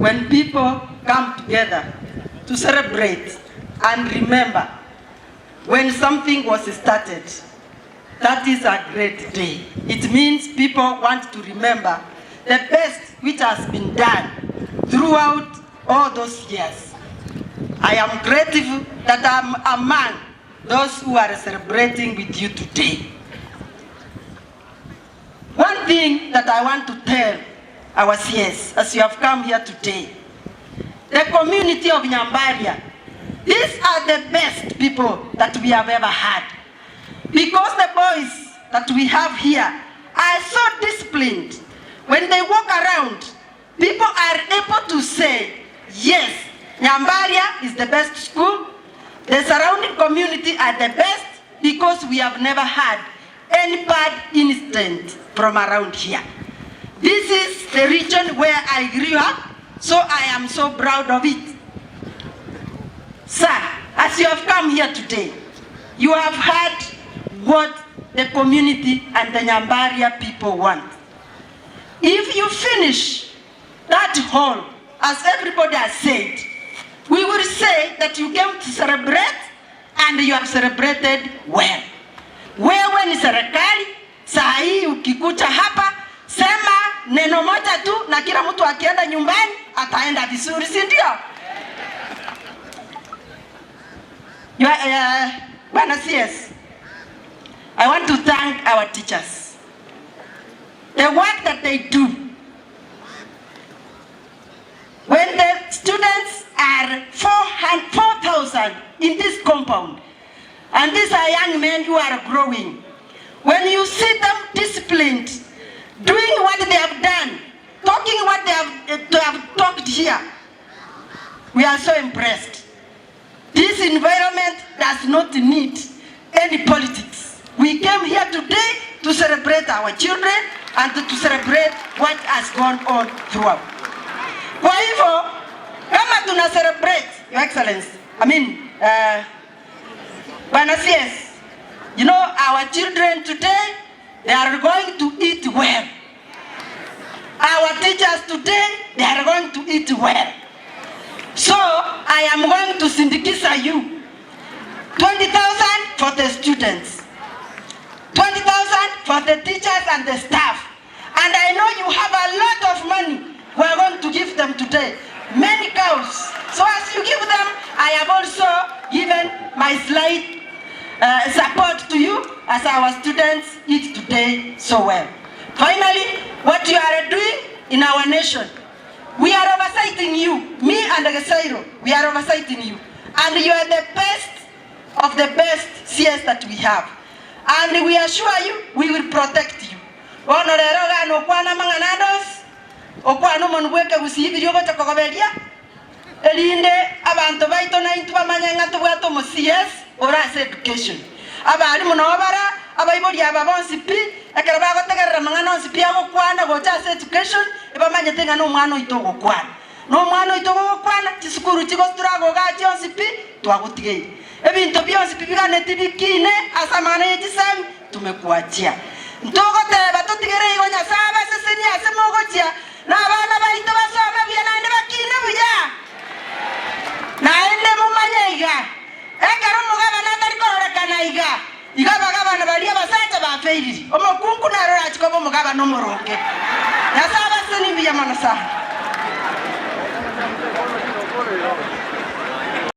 when people come together to celebrate and remember when something was started. That is a great day. It means people want to remember the best which has been done throughout all those years. I am grateful that I'm among those who are celebrating with you today. One thing that I want to tell our CS as you have come here today, the community of Nyambaria, these are the best people that we have ever had. Because the boys that we have here are so disciplined. When they walk around, people are able to say, yes, Nyambaria is the best school. The surrounding community are the best because we have never had any bad incident from around here. This is the region where I grew up, so I am so proud of it. Sir, as you have come here today, you have heard what the community and the Nyambaria people want. If you finish that hall, as everybody has said, we will say that you came to celebrate and you have celebrated well. Wewe ni serikali, saa hii ukikuja hapa, sema neno moja tu na kila mtu akienda nyumbani ataenda vizuri, si ndio? Bwana CS, I want to thank our teachers. The work that they do. When the students are 4,000 in this compound, and these are young men who are growing, when you see them disciplined, doing what they have done, talking what they have talked here, we are so impressed. This environment does not need any politics. We came here today to celebrate our children and to celebrate what has gone on throughout. Kwa hivyo, kama tuna celebrate, Your Excellency, Bwana CS, you know, our children today, they are going to eat well. Our teachers today, they are going to eat well. So, I am going to sindikiza you. 20,000 for the students. 20,000 for the teachers and the staff. And I know you have a lot of money we are going to give them today. Many cows. So as you give them, I have also given my slight support to you as our students eat today so well. Finally, what you are doing in our nation, we are oversighting you. Me and Gesairo, we are oversighting you. And you are the best of the best CS that we have. And we assure you, we will protect you. Okwana monweke gusibiri ogo takogoberia elinde abantu baito na intu bamanyanga tubwato mu CS oras education abali munobara abayibori ababonsi pi ekera bagotegerera mangana onsi pi ago kwana gocha education ebamanye tenga no mwana oitogo kwana no mwana oitogo kwana chisukuru chigosturago gachi onsi pi twagutige ebintu byonsi pi bigane tibikine asamana yechisami tumekuachia ntogo teba tutigere igonya saba seseni asemogochia na bana baito basoma byana ende bakine buya na ende mumanyiga ekero mugaba na ndari koreka iga bagaba na bali abasacha bafeiriri omukungu na rora chikobo mugaba no muroke ya saba seni biya manasa